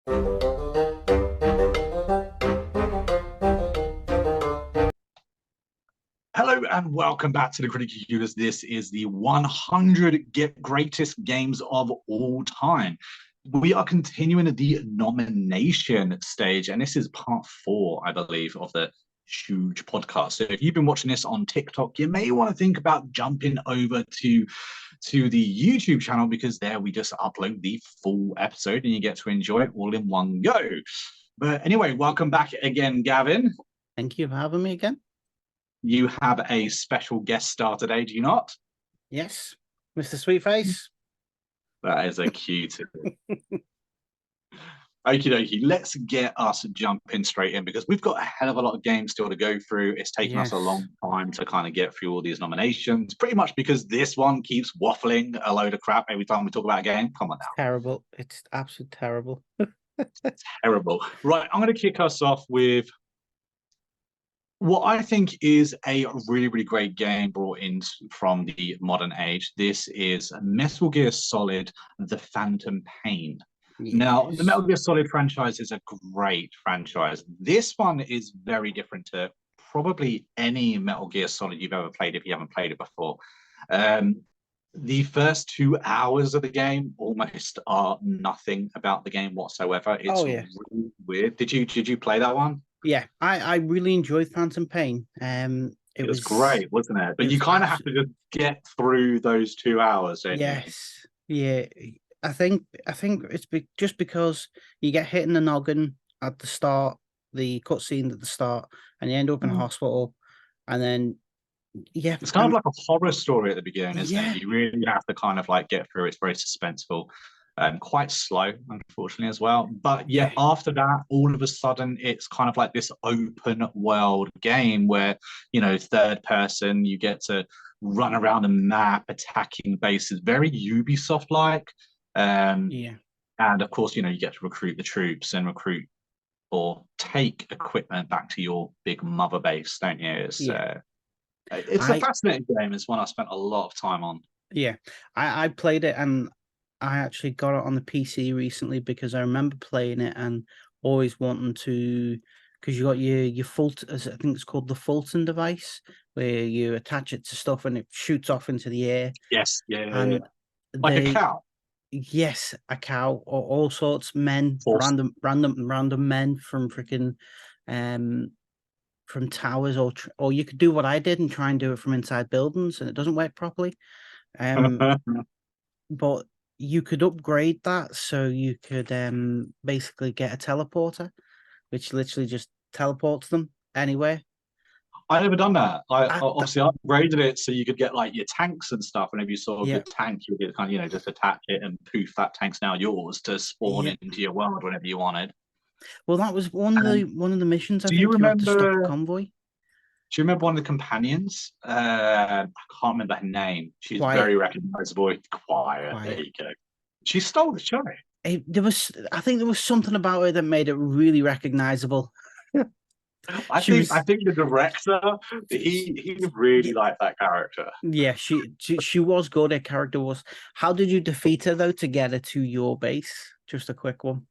Hello and welcome back to the Critical Viewers. This is the 100 Greatest Games of All Time. We are continuing the nomination stage, and this is part 4, I believe, of the huge podcast. So if you've been watching this on TikTok, you may want to think about jumping over to the YouTube channel, because there we just upload the full episode and you get to enjoy it all in one go. But anyway, welcome back again, Gavin. Thank you for having me again. You have a special guest star today, do you not? Yes, Mr. Sweetface. That is a cute. Okie dokie, let's get us jumping straight in, because we've got a hell of a lot of games still to go through. It's taken us a long time to kind of get through all these nominations, pretty much because this one keeps waffling a load of crap every time we talk about a game. Come on now. Terrible. It's absolutely terrible. Terrible. Right, I'm going to kick us off with what I think is a really, really great game brought in from the modern age. This is Metal Gear Solid: The Phantom Pain. Yes. Now, the Metal Gear Solid franchise is a great franchise. This one is very different to probably any Metal Gear Solid you've ever played if you haven't played it before. The first 2 hours of the game almost are nothing about the game whatsoever. It's really weird. Did you play that one? Yeah, I really enjoyed Phantom Pain. It was great, wasn't it? But you kind of have to just get through those 2 hours. Yes, yeah. I think it's just because you get hit in the noggin at the start, the cutscene at the start, and you end up in hospital, and then it's kind of like a horror story at the beginning, isn't it? You really have to kind of like get through. It's very suspenseful. Quite slow, unfortunately, as well. But after that, all of a sudden, it's kind of like this open world game where, third person, you get to run around a map, attacking bases, very Ubisoft-like. And of course, you get to recruit the troops and recruit or take equipment back to your big mother base, don't you? It's a fascinating game. It's one I spent a lot of time on. Yeah, I played it, and I actually got it on the PC recently because I remember playing it and always wanting to, because you got your Fulton, I think it's called the Fulton device, where you attach it to stuff and it shoots off into the air. Yes, yeah. Like a cow. Yes, a cow, or all sorts, men, random men from freaking, from towers, or you could do what I did and try and do it from inside buildings, and it doesn't work properly. But you could upgrade that so you could basically get a teleporter, which literally just teleports them anywhere. I never done that. I upgraded it so you could get like your tanks and stuff. Whenever you saw a good tank, you could kind of just attach it, and poof, that tank's now yours to spawn into your world whenever you wanted. Well, that was one of the missions. I think you remember to stop a convoy? Do you remember one of the companions? I can't remember her name. She's very recognizable. Quiet. There you go. She stole the show. I think there was something about her that made it really recognizable. I think the director, he really liked that character. Yeah, she was good. Her character was. How did you defeat her though to get her to your base? Just a quick one.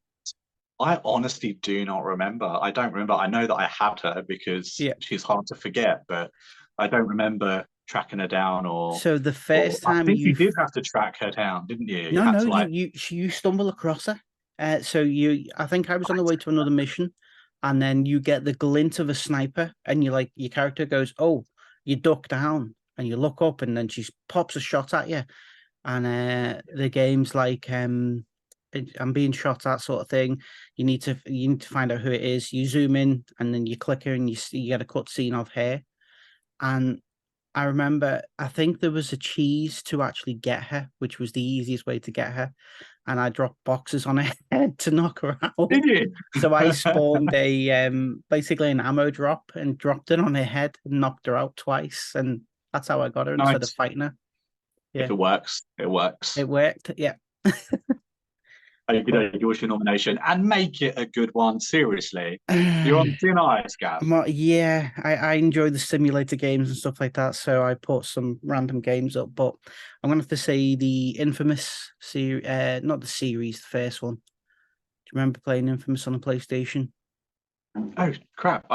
I honestly do not remember. I don't remember. I know that I had her because she's hard to forget, but I don't remember tracking her down. So the first time I think you did have to track her down, didn't you? You stumble across her. I think I was on the way to another mission, and then you get the glint of a sniper, and your character goes, "Oh," you duck down and you look up, and then she pops a shot at you, and the game's like, "I'm being shot at," sort of thing. You need to find out who it is. You zoom in, and then you click her, and you get a cutscene of her, and I remember, I think there was a cheese to actually get her, which was the easiest way to get her. And I dropped boxes on her head to knock her out. Did you? So I spawned basically an ammo drop and dropped it on her head and knocked her out twice. And that's how I got her instead of fighting her. Yeah. If it works, it works. It worked, yeah. What's your nomination? And make it a good one, seriously. You're on thin ice, Gav. Yeah, I enjoy the simulator games and stuff like that, so I put some random games up, but I'm going to have to say the Infamous series, not the series, the first one. Do you remember playing Infamous on the PlayStation? Oh crap!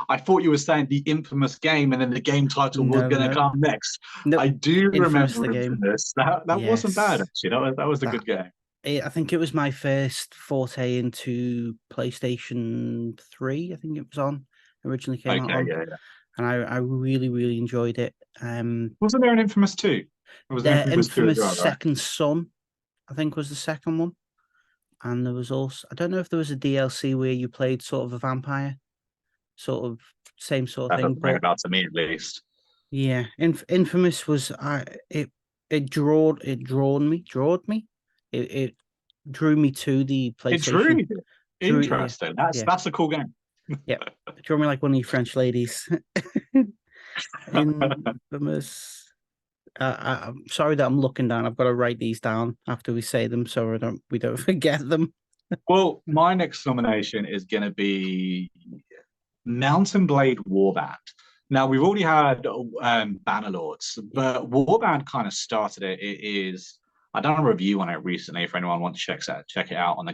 I thought you were saying the Infamous game, and then the game title was No, going to no, come next. no. I do Infamous the remember game. Infamous. That wasn't bad Yes, actually. That was a that good game. I think it was my first forte into PlayStation 3. I think it was on originally came out Okay, on, yeah. and I really really enjoyed it. Wasn't there an Infamous 2? There was an The Infamous 2 as infamous well, right? Second Son, I think, was the second one, and there was also, I don't know if there was a DLC where you played sort of a vampire, sort of same sort of That thing, doesn't ring a but bell to me, at least. yeah, Infamous was it drawed me, it drew me to the It's PlayStation. really Yeah, interesting. yeah, That's a cool game. yeah. Drew me like one of you French ladies. Infamous. I'm sorry that I'm looking down. I've got to write these down after we say them so we don't forget them. Well, my next nomination is going to be Mountain Blade Warband. Now we've already had Bannerlords, Yeah, but Warband kind of started it. It is I done a review on it recently. If anyone wants to check it out on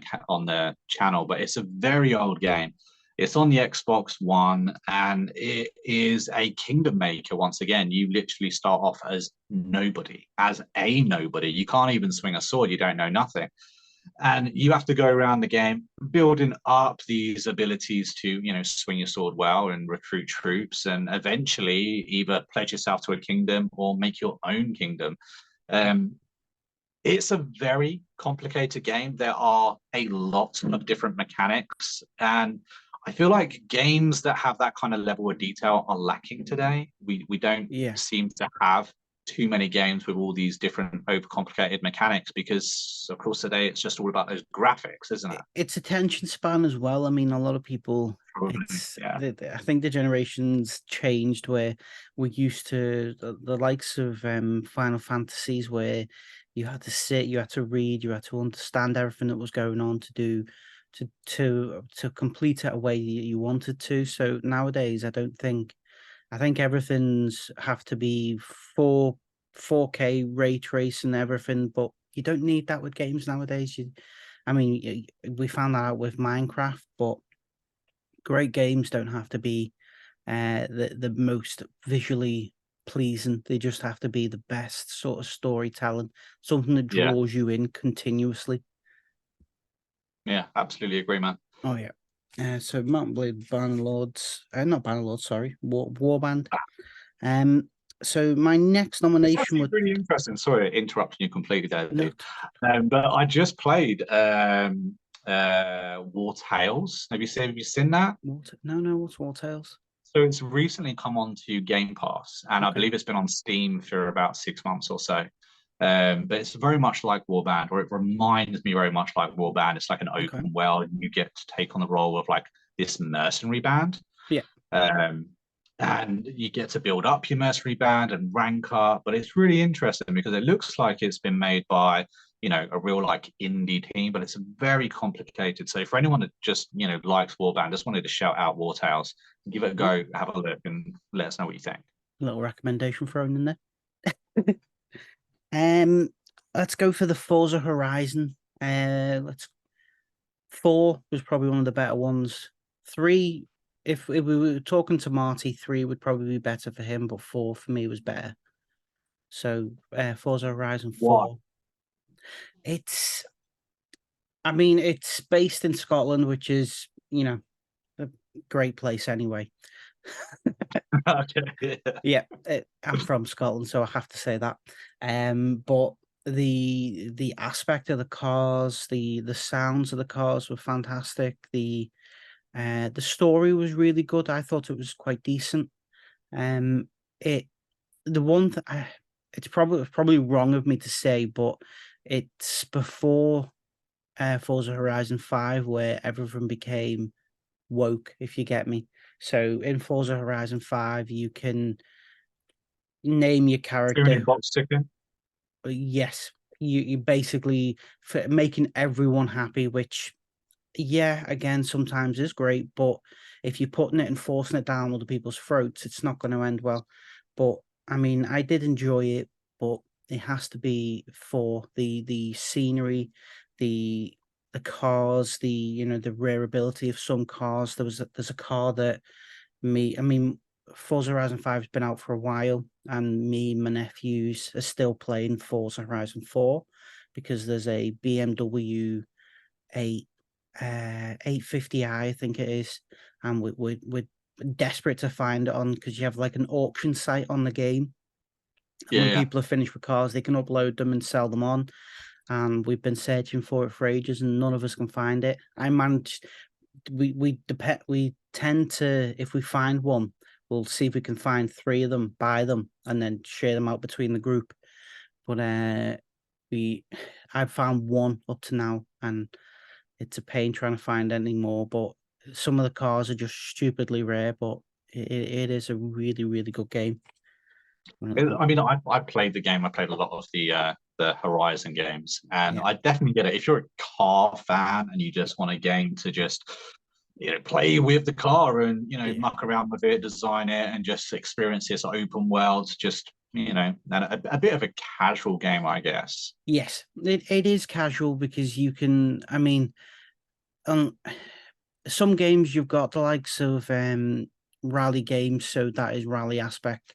the channel, but it's a very old game. It's on the Xbox One, and it is a kingdom maker. Once again, you literally start off as nobody, as a nobody. You can't even swing a sword. You don't know nothing, and you have to go around the game building up these abilities to swing your sword well and recruit troops, and eventually either pledge yourself to a kingdom or make your own kingdom. um, it's a very complicated game. There are a lot of different mechanics, and I feel like games that have that kind of level of detail are lacking today. We don't yeah. seem to have too many games with all these different overcomplicated mechanics, because of course today it's just all about those graphics, isn't it? It's attention span as well. I mean, a lot of people, Probably, yeah. I think the generations changed where we're used to the likes of Final Fantasies where you had to sit, you had to read, you had to understand everything that was going on to do to complete it a way you wanted to. So nowadays, I think everything's have to be 4K ray tracing everything, but you don't need that with games nowadays. I mean, we found that out with Minecraft, but great games don't have to be the most visually pleasing. They just have to be the best sort of storytelling, something that Yeah, draws you in continuously. yeah, absolutely agree, man. Oh yeah. So Mountain Blade Bannerlords, not Bannerlords, sorry, Warband. Um, so my next It's nomination actually would really interesting. Sorry, interrupting you completely there, no, dude. But I just played War Tales. Have you seen that? no, what's War Tales? So it's recently come onto Game Pass, and I Okay, believe it's been on Steam for about 6 months or so. But it's very much like Warband, or it reminds me very much like Warband. It's like an okay, open world, and you get to take on the role of like this mercenary band. yeah, Um, and you get to build up your mercenary band and rank up. But it's really interesting because it looks like it's been made by a real like indie team, but it's very complicated. So for anyone that just likes Warband, just wanted to shout out War Tales, give it a yeah. go, have a look, and let us know what you think. Little recommendation thrown in there. Um, let's go for the Forza Horizon. Let's 4 was probably one of the better ones. 3, if we were talking to Marty, 3 would probably be better for him, but 4 for me was better. So Forza Horizon Why? 4. I mean, it's based in Scotland, which is, a great place anyway. Okay. Yeah, I'm from Scotland, so I have to say that. But the aspect of the cars, the sounds of the cars were fantastic. The story was really good. I thought it was quite decent. Um, it the one th- it's probably wrong of me to say, but it's before Forza Horizon 5 where everything became woke, if you get me. So in Forza Horizon 5, you can name your Too many character. box ticking. Yes, you basically making everyone happy, which yeah, again sometimes is great, but if you're putting it and forcing it down other people's throats, it's not going to end well. But I mean, I did enjoy it, but it has to be for the scenery, the the cars, the rarability of some cars. There's a car that I mean, Forza Horizon 5 has been out for a while, and my nephews are still playing Forza Horizon 4 because there's a BMW 8 850i, I think it is, and we're desperate to find it on, because you have like an auction site on the game. And when people are finished with cars, they can upload them and sell them on. And we've been searching for it for ages, and none of us can find it. I managed. We tend to, if we find one, we'll see if we can find 3 of them, buy them, and then share them out between the group. But I've found one up to now, and it's a pain trying to find any more. But some of the cars are just stupidly rare, but it is a really, really good game. I mean, I played the game. I played a lot of the Horizon games, and I definitely get it. If you're a car fan and you just want a game to just play with the car and muck around with it, design it, and just experience this open world, just and a bit of a casual game, I guess. Yes, it is casual because you can. I mean, some games you've got the likes of rally games, so that is rally aspect.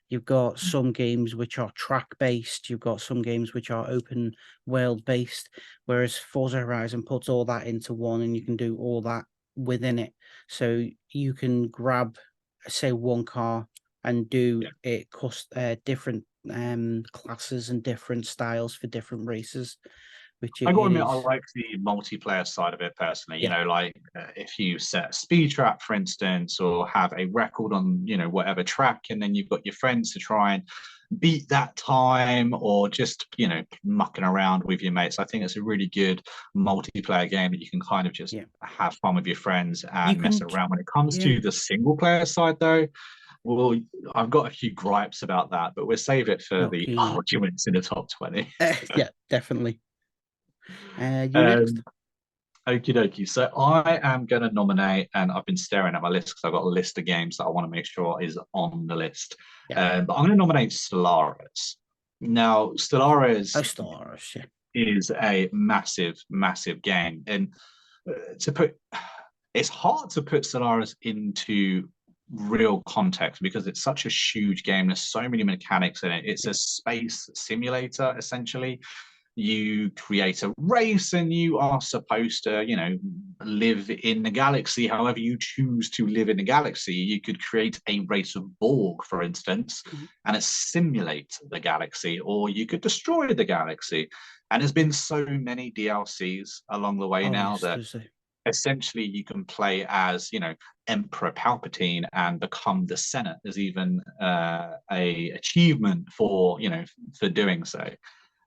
You've got some games which are track based. You've got some games which are open world based. Whereas Forza Horizon puts all that into one, and you can do all that within it. So you can grab, say, one car and do it different classes and different styles for different races. Which I gotta it admit, I is. like the multiplayer side of it personally. Like if you set a speed trap, for instance, or have a record on, whatever track, and then you've got your friends to try and beat that time, or just, mucking around with your mates. I think it's a really good multiplayer game that you can kind of just have fun with your friends and mess around. When it comes to the single player side, though, well, I've got a few gripes about that, but we'll save it for the arguments in the top 20. Yeah, definitely. You next. Okie dokie. So I am going to nominate, and I've been staring at my list because I've got a list of games that I want to make sure is on the list. But I'm going to nominate Stellaris. Now, Stellaris is a massive, massive game, and it's hard to put Stellaris into real context because it's such a huge game. There's so many mechanics in it. It's a space simulator essentially. You create a race and you are supposed to, live in the galaxy however you choose to live in the galaxy. You could create a race of Borg, for instance, and simulate the galaxy, or you could destroy the galaxy. And there's been so many DLCs along the way that essentially you can play as, Emperor Palpatine and become the Senate. There's even a achievement for, for doing so.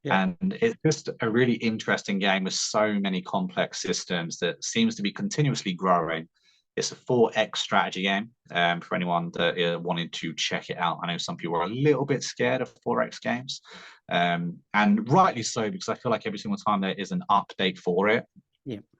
And it's just a really interesting game with so many complex systems that seems to be continuously growing. It's a 4X strategy game for anyone that wanted to check it out. I know some people are a little bit scared of 4X games, and rightly so, because I feel like every single time there is an update for it,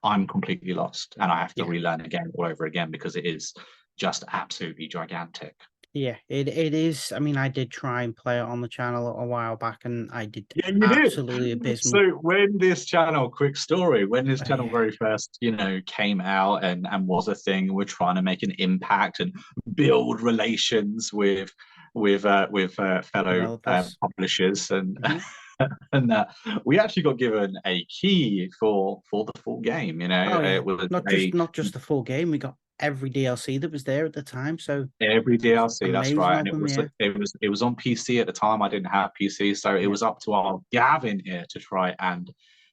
I'm completely lost and I have to relearn the game all over again because it is just absolutely gigantic. Yeah, it is. I mean, I did try and play it on the channel a while back, and I did absolutely abysmal. So when this channel, quick story, when this channel very first, came out and was a thing, we're trying to make an impact and build relations with fellow publishers and and that we actually got given a key for the full game. It was not just the full game. We got every DLC that was there at the time. So every DLC, that's right. And it was on PC at the time. I didn't have PC, so it was up to our Gavin here to try and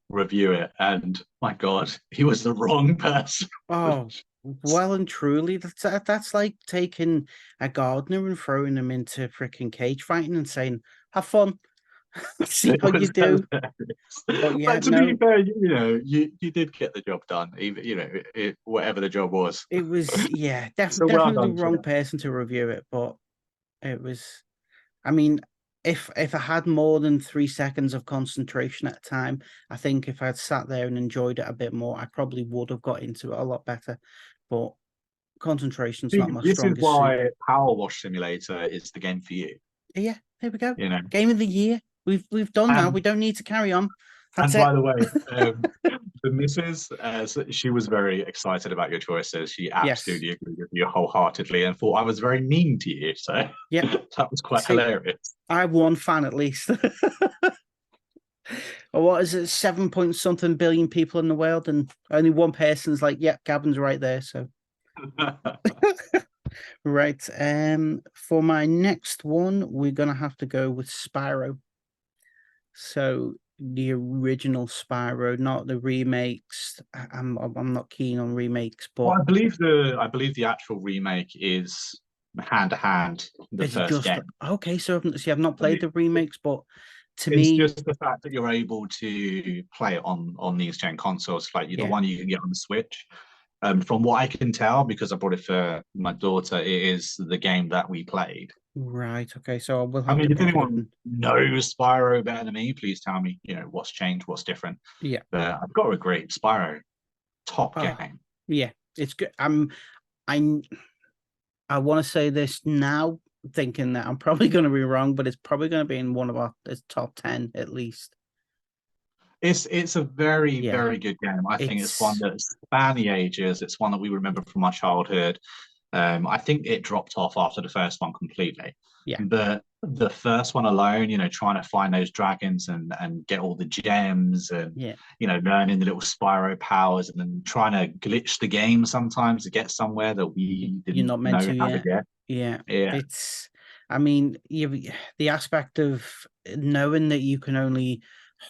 review it. And my God, he was the wrong person. Oh, well and truly, that's like taking a gardener and throwing him into freaking cage fighting and saying, "Have fun." See how you do. But to be fair, you did get the job done, even whatever the job was. It was definitely the wrong person to review it, but it was. I mean, if I had more than 3 seconds of concentration at a time, I think if I'd sat there and enjoyed it a bit more, I probably would have got into it a lot better. But concentration's not my strongest suit. This is why Power Wash Simulator is the game for you. Yeah, there we go. Game of the year. We've done now. We don't need to carry on. That's And it. by the way, the missus, she was very excited about your choices. She Yes. absolutely agreed with you wholeheartedly and thought I was very mean to you. So Yep. that was quite See, hilarious. I have one fan at least. Or what is it, 7 point something billion people in the world, and only one person's like, "Yep, Gavin's right there." So right. For my next one, we're gonna have to go with Spyro. So the original Spyro, not the remakes. I'm not keen on remakes, but Well, I believe the actual remake is hand to hand the is it first just game. okay? So see, I've not played the remakes, but to It's me, just the fact that you're able to play it on these gen consoles, like the yeah, one you can get on the Switch. From what I can tell, because I bought it for my daughter, it is the game that we played. right. Okay, so we'll I have to mean, if pick it up anyone and knows Spyro better than me, please tell me, what's changed, what's different. yeah. But I've got to agree, Spyro, top Oh, game. yeah, it's good. I I want to say this now, thinking that I'm probably going to be wrong, but it's probably going to be in one of our its top 10 at least. It's a very, Yeah, very good game. I think it's one it's that spanned the ages. It's one that we remember from our childhood. I think it dropped off after the first one completely. yeah, But the first one alone, trying to find those dragons and get all the gems and yeah. learning the little Spyro powers and then trying to glitch the game sometimes to get somewhere that we You're didn't not meant know to how to yet. get. Yeah, Yeah. it's. I mean, the aspect of knowing that you can only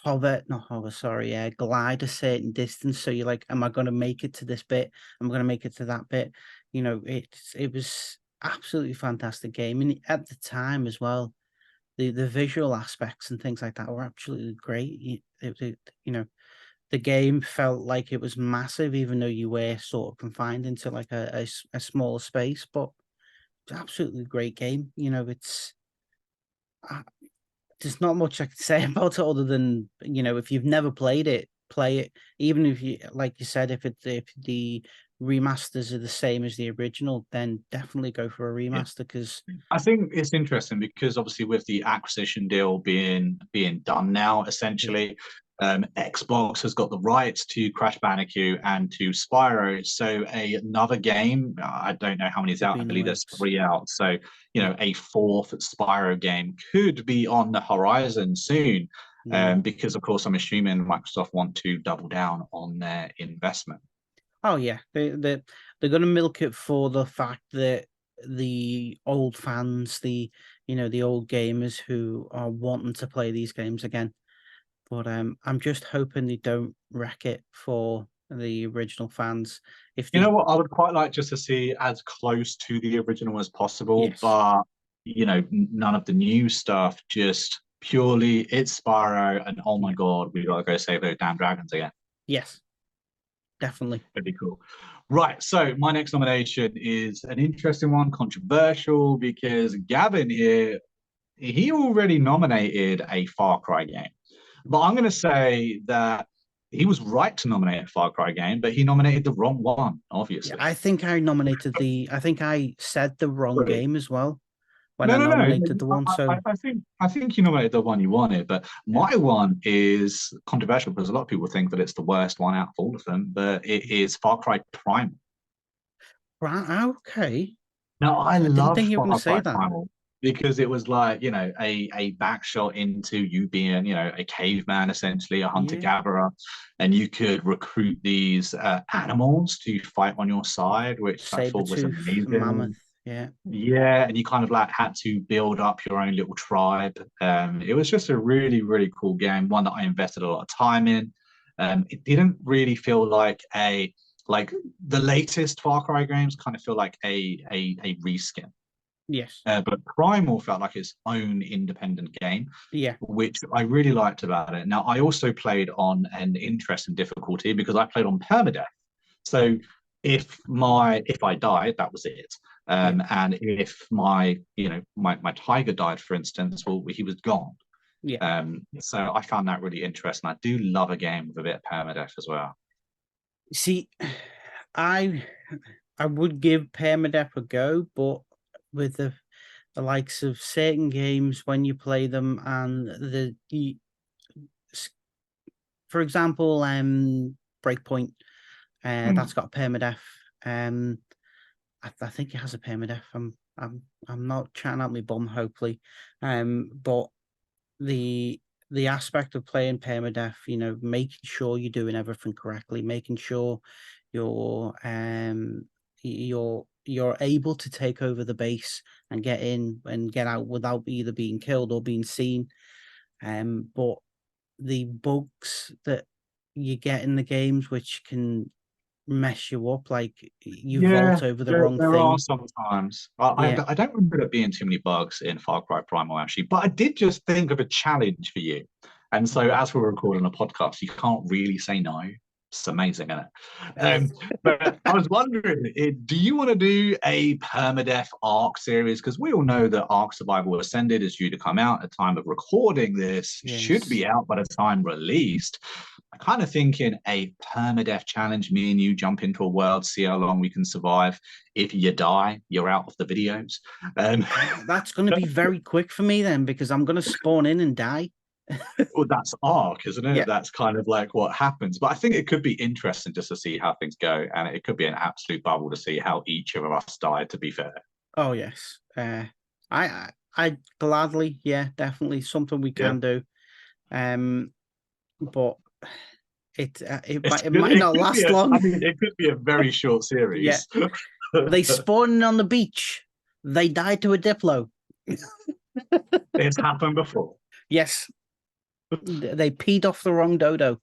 not hover, sorry, glide a certain distance. So you're like, am I going to make it to this bit? Am I going to make it to that bit? It was absolutely fantastic game, and at the time as well, the visual aspects and things like that were absolutely great. The game felt like it was massive, even though you were sort of confined into like a smaller space, but absolutely great game. Uh, there's not much I can say about it other than if you've never played it, play it. Even if you, like you said, if the remasters are the same as the original, then definitely go for a Yeah. remaster because I think it's interesting because obviously with the acquisition deal being done now, yeah, essentially, Xbox has got the rights to Crash Bandicoot and to Spyro. So another game, I don't know how many is will out. be I in the believe there's works. three out. So Yeah, a fourth Spyro game could be on the horizon soon. yeah. Because of course I'm assuming Microsoft want to double down on their investment. Oh yeah, they're going to milk it for the fact that the old fans, the old gamers who are wanting to play these games again. But I'm just hoping they don't wreck it for the original fans. If You know they, what? I would quite like just to see as close to the original as possible, yes, but none of the new stuff. Just purely it's Spyro, and oh my yeah, god, we gotta go save those damn dragons again. yes, definitely, It'd be cool. Right. So my next nomination is an interesting one, controversial, because Gavin here, he already nominated a Far Cry game. But I'm going to say that he was right to nominate a Far Cry game, but he nominated the wrong one, yeah. obviously. I think I said the wrong Sorry. game as well when No, I no, no. nominated the one. So I think you nominated the one you wanted, but yeah, my one is controversial because a lot of people think that it's the worst one out of all of them, but it is Far Cry Primal. right, okay. Now, I I didn't love think you were going Far to say Cry that. Primal because it was like, a back shot into you being, a caveman, essentially, a hunter Yeah, gatherer, and you could recruit these animals to fight on your side, which I saber thought was tooth, amazing. mammoth. Yeah, Yeah, and you kind of like had to build up your own little tribe. It was just a really, really cool game, one that I invested a lot of time in. It didn't really feel like the latest Far Cry games kind of feel like a reskin. yes, But Primal felt like its own independent game, yeah, which I really liked about it. Now, I also played on an interesting difficulty because I played on permadeath. So if I died, that was it. yeah. And if my tiger died, for instance, well, he was gone. Yeah. So I found that really interesting. I do love a game with a bit of permadeath as well. See, I I would give permadeath a go, but with the likes of certain games when you play them and for example, Breakpoint, that's got a permadeath. I think it has a permadeath. I'm not chatting out my bum, hopefully. But the aspect of playing permadeath, making sure you're doing everything correctly, making sure you're you're able to take over the base and get in and get out without either being killed or being seen. But the bugs that you get in the games, which can mess you up, like you Yeah, vault over the there, wrong there are thing. sometimes. Yeah. I don't remember there being too many bugs in Far Cry Primal, actually, but I did just think of a challenge for you. And so, as we're recording a podcast, you can't really say no. It's amazing, isn't it? But I was wondering, do you want to do a permadeath Ark series? Because we all know that Ark Survival Ascended is due to come out at the time of recording this, should Yes. be out by the time released. I'm kind of thinking a permadeath challenge. Me and you jump into a world, see how long we can survive. If you die, you're out of the videos. That's going to be very quick for me then, because I'm going to spawn in and die. Well, that's Ark, isn't it? Yeah. That's kind of like what happens. But I think it could be interesting just to see how things go, and it could be an absolute bubble to see how each of us died. To be fair. Oh yes. I gladly, yeah, definitely something we Yeah. can do. But it It, might it not could be last a, I long. mean, it could be a very short Yeah. series. They spawn on the beach. They died to a Diplo. It's happened before. Yes. They peed off the wrong dodo.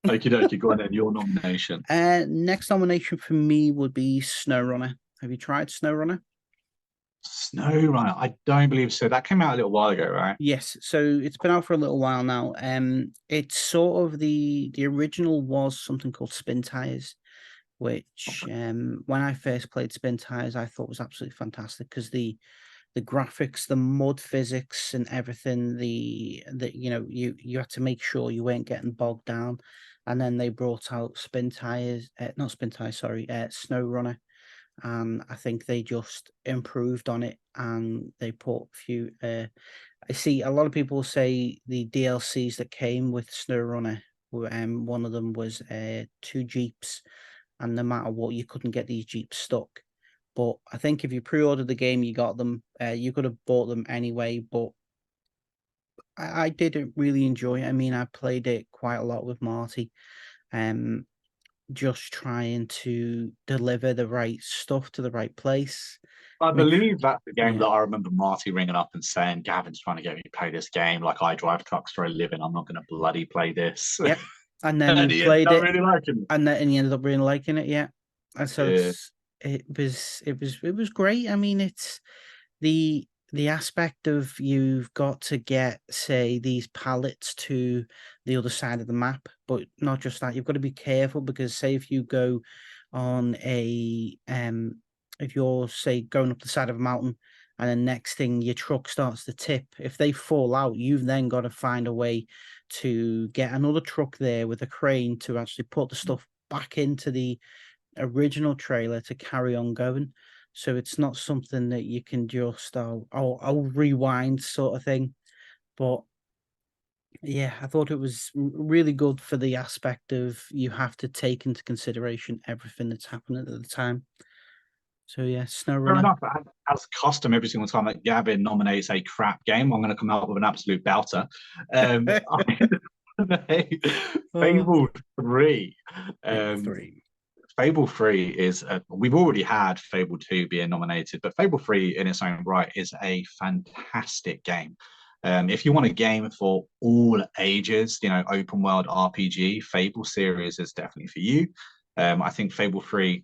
Okie dokie, go on then, your nomination. Next nomination for me would be SnowRunner. Have you tried SnowRunner? SnowRunner. I don't believe so. That came out a little while ago, right? Yes, so it's been out for a little while now. It's sort of the original was something called Spin Tires, which when I first played Spin Tires, I thought was absolutely fantastic because the graphics, the mud physics, and everything. You had to make sure you weren't getting bogged down, and then they brought out Spin Tires, not Spin Tires, sorry, SnowRunner, and I think they just improved on it and they put a few. I see a lot of people say the DLCs that came with SnowRunner. One of them was two Jeeps, and no matter what, you couldn't get these Jeeps stuck. But I think if you pre-ordered the game, you got them. You could have bought them anyway. But I didn't really enjoy it. I mean, I played it quite a lot with Marty, just trying to deliver the right stuff to the right place. I believe that's the game Yeah. that I remember Marty ringing up and saying, Gavin's trying to get me to play this game. Like, I drive trucks for a living. I'm not going to bloody play this. Yep. And then And he he ended played up it, really liking it. and then he ended up really liking it. Yeah. And so Yeah. it was great. I mean, it's the aspect of you've got to get, say, these pallets to the other side of the map, but not just that, you've got to be careful because say if you go on if you're, say, going up the side of a mountain and then next thing your truck starts to tip, if they fall out, you've then got to find a way to get another truck there with a crane to actually put the stuff back into the original trailer to carry on going. So it's not something that you can just I'll rewind sort of thing. But yeah, I thought it was really good for the aspect of you have to take into consideration everything that's happening at the time. So yeah, Fair SnowRunner. enough. As custom, every single time that Gavin nominates a crap game, I'm going to come out with an absolute belter. Oh, Fable 3. Fable 3. Fable 3 is, we've already had Fable 2 being nominated, but Fable 3 in its own right is a fantastic game. If you want a game for all ages, open world RPG, Fable series is definitely for you. I think Fable 3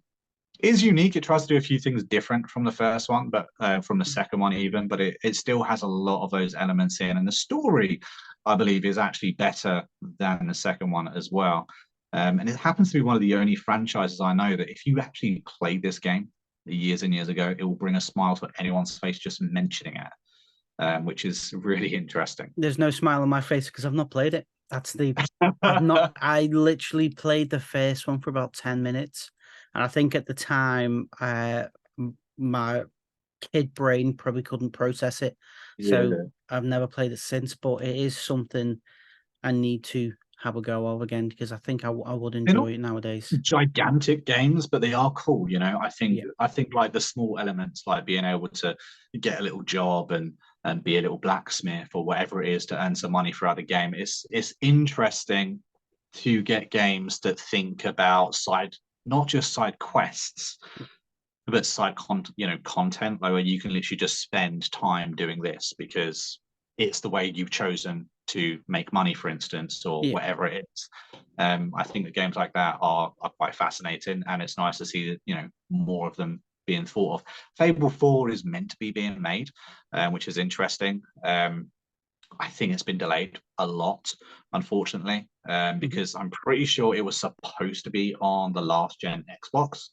is unique. It tries to do a few things different from the first one, but from the second one even, but it still has a lot of those elements in. And the story, I believe, is actually better than the second one as well. And it happens to be one of the only franchises I know that if you actually played this game years and years ago, it will bring a smile to anyone's face just mentioning it, which is really interesting. There's no smile on my face because I've not played it. I've not. I literally played the first one for about 10 minutes. And I think at the time, my kid brain probably couldn't process it. Yeah. So I've never played it since, but it is something I need to have a go of again, because I think I would They're not enjoy it nowadays. gigantic games, but they are cool. Yeah. I think like the small elements, like being able to get a little job and be a little blacksmith or whatever it is to earn some money throughout the game. It's interesting to get games that think about not just side quests, but content, like where you can literally just spend time doing this because it's the way you've chosen to make money, for instance, or Yeah. whatever it is. I think that games like that are quite fascinating, and it's nice to see that more of them being thought of. Fable 4 is meant to be being made, which is interesting. I think it's been delayed a lot, unfortunately, because I'm pretty sure it was supposed to be on the last gen Xbox.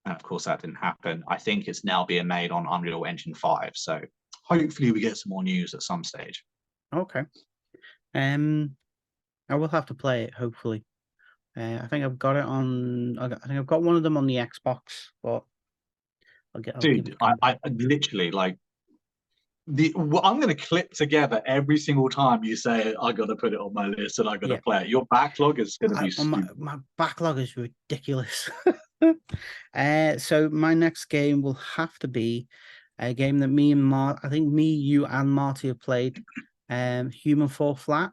And of course, that didn't happen. I think it's now being made on Unreal Engine 5. So hopefully we get some more news at some stage. Okay. I will have to play it, hopefully. I think I've got it on. I think I've got one of them on the Xbox, but I'll give Dude, it. I literally like I'm going to clip together every single time you say I got to put it on my list and I got to Yeah. play it. Your backlog is going to be My, stupid. my backlog is ridiculous. So my next game will have to be a game that I think me, you, and Marty have played. Human Fall Flat.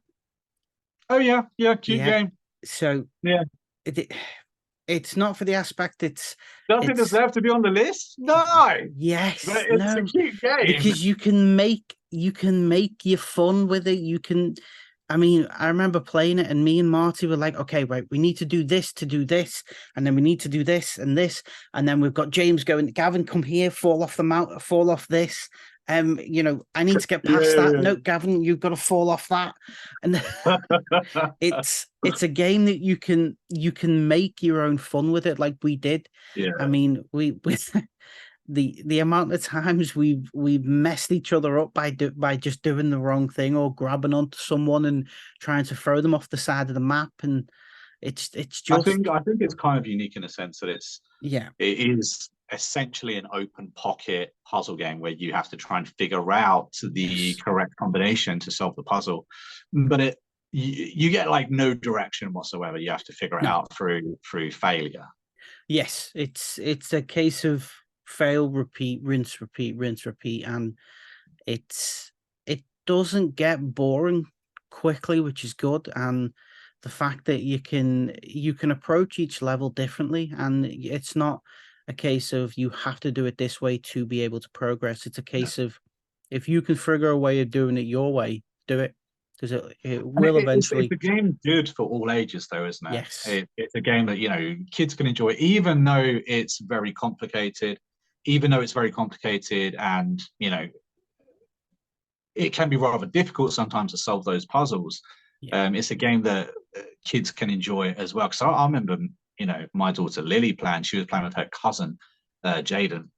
Oh yeah, cute game. So yeah, it's not for the aspect. Does it It's deserve to be on the list? No, yes, but it's a no, cute game. because you can make your fun with it. You can. I mean, I remember playing it, and me and Marty were like, "Okay, right, we need to do this, and then we need to do this, and then we've got James going, Gavin, come here, fall off the mountain, fall off this. I need to get past that. No, Gavin, you've got to fall off that." And it's a game that you can make your own fun with it, like we did. Yeah. I mean, we the amount of times we've messed each other up by just doing the wrong thing or grabbing onto someone and trying to throw them off the side of the map, and it's just I think it's kind of unique in a sense that it is essentially an open pocket puzzle game where you have to try and figure out the correct combination to solve the puzzle, but you get like no direction whatsoever. You have to figure it out through failure. Yes, it's a case of fail, repeat, rinse, repeat, rinse, repeat, and it doesn't get boring quickly, which is good. And the fact that you can approach each level differently, and it's not a case of you have to do it this way to be able to progress. It's a case of if you can figure a way of doing it your way, do it, because it will eventually. It's a game good for all ages, though, isn't it? Yes. It's a game that kids can enjoy, even though it's very complicated. And it can be rather difficult sometimes to solve those puzzles. It's a game that kids can enjoy as well. Because I remember, my daughter Lily playing. She was playing with her cousin Jaden.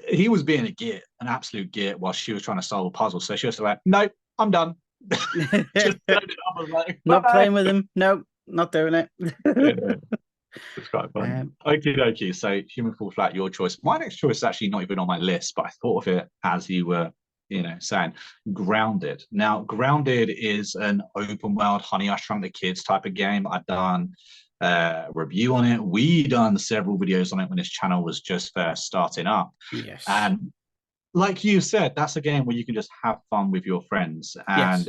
He was being an absolute git, while she was trying to solve a puzzle. So she was like, "Nope, I'm done." Just turned it off. I was like, not playing with him. No, not doing it. It's quite fun. Okie dokie. So Human Fall Flat, your choice. My next choice is actually not even on my list, but I thought of it as you were, saying Grounded. Now, Grounded is an open world Honey, I Shrunk the Kids type of game. I've done a review on it. We done several videos on it when this channel was just first starting up. Yes. And like you said, that's a game where you can just have fun with your friends, and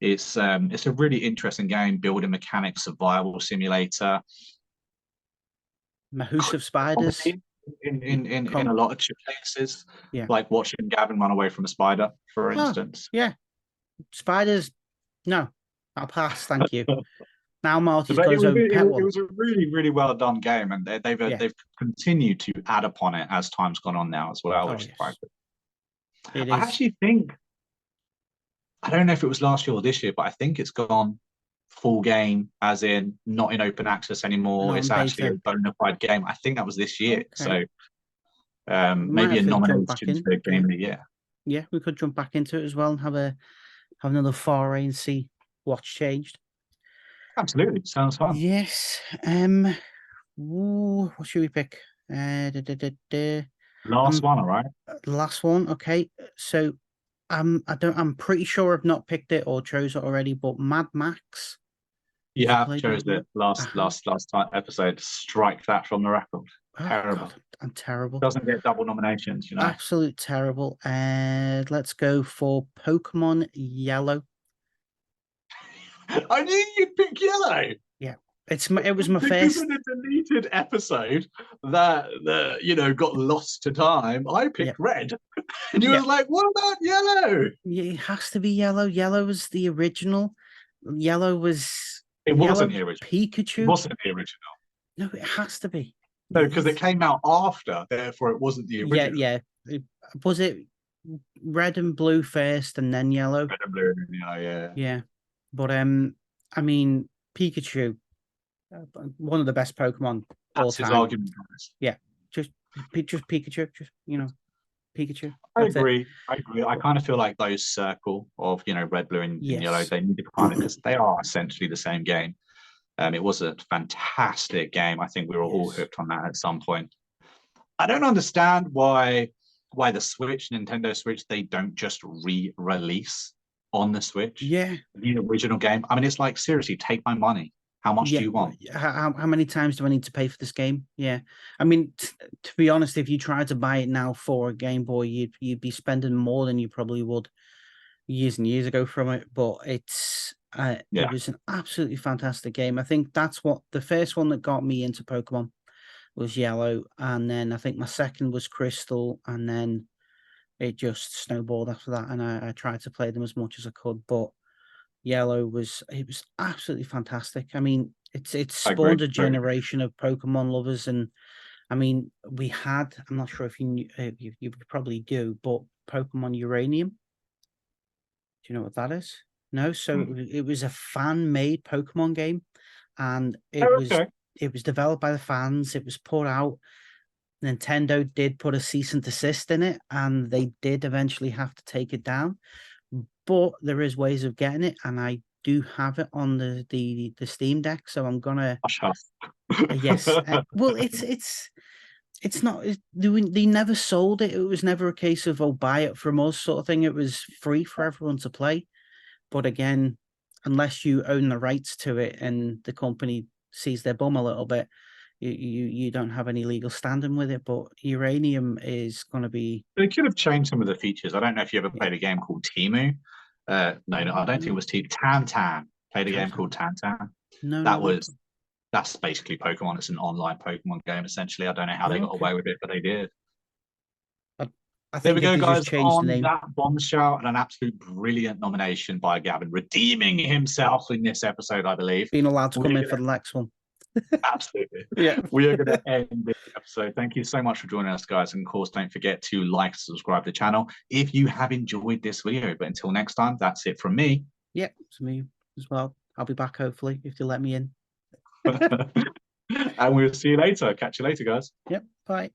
it's a really interesting game, building mechanics, survival simulator. Mahoush of spiders. In a lot of cases, like watching Gavin run away from a spider, for instance. Yeah, spiders. No, I'll pass. Thank you. Now Marty's got his own pet one. It was a really, really well done game, and they've continued to add upon it as time's gone on now as well, which is quite good. I actually think, I don't know if it was last year or this year, but I think it's gone full game, as in not in open access anymore. It's actually a bona fide game. I think that was this year. So maybe a nomination for Game of the Year. Yeah, we could jump back into it as well and have another foray and see what's changed. Absolutely, sounds fun. Yes. What should we pick? Last one, all right. Last one. Okay. So I'm pretty sure I've not picked it or chose it already, but Mad Max. Have you Yeah, played chose Mad it Max? last time episode. Strike that from the record. Oh Terrible. God, I'm terrible. Doesn't get double nominations, you know. Absolute terrible. And let's go for Pokemon Yellow. I knew you'd pick yellow. Yeah, it was my Because first. of the deleted episode that got lost to time, I Yeah, picked red. And you yeah, was like, what about yellow? yeah. It has to be Yellow. Yellow was the original. Yellow was It wasn't Yellow the original. It Pikachu. wasn't the original. No, it has to be. No, because it came out after, therefore it wasn't the Yeah, original. yeah. Was it red and blue first and then yellow? Red and blue, yeah. Yeah. But I mean, Pikachu, one of the best Pokemon all That's his time. argument, guys. Yeah. Just Pikachu, Pikachu. I That's it. agree. I kind of feel like those circle of red, blue, and yellow, Yes. they need to kind of, because they are essentially the same game. It was a fantastic game. I think we were all Yes. hooked on that at some point. I don't understand why the Switch, Nintendo Switch, they don't just re-release on the Switch Yeah. the original game. I mean, it's like, seriously, take my money. How much do you want? How many times do I need to pay for this game? Yeah. I mean, to be honest, if you tried to buy it now for a Game Boy, you'd be spending more than you probably would years and years ago from it. But it was an absolutely fantastic game. I think that's what the first one that got me into Pokemon was Yellow, and then I think my second was Crystal, and then it just snowballed after that. And I tried to play them as much as I could, but Yellow was absolutely fantastic. I mean, it's spawned a generation of Pokemon lovers, and I mean, we had, I'm not sure if you knew, you probably do, but Pokemon Uranium. Do you know what that is? No, so it was a fan-made Pokemon game, and it was developed by the fans. It was put out. Nintendo did put a cease and desist in it, and they did eventually have to take it down. But there is ways of getting it, and I do have it on the Steam Deck, so I'm gonna. Yes, well, it's not. They never sold it. It was never a case of buy it from us sort of thing. It was free for everyone to play. But again, unless you own the rights to it and the company sees their bum a little bit, you don't have any legal standing with it. But Uranium is going to be. They could have changed some of the features. I don't know if you ever played a game called Timu. No, I don't think it was Timu. Tan. Played a game called Tan. No, that's basically Pokemon. It's an online Pokemon game essentially. I don't know how they got away with it, but they did. I There think we go, guys. On that bombshell, and an absolute brilliant nomination by Gavin, redeeming himself in this episode, I believe. Being allowed to come in for the next one. Absolutely. Yeah. We are going to end this episode. Thank you so much for joining us, guys. And of course, don't forget to like, subscribe to the channel if you have enjoyed this video. But until next time, that's it from me. Yeah, it's me as well. I'll be back, hopefully, if they let me in. And we'll see you later. Catch you later, guys. Yep. Bye.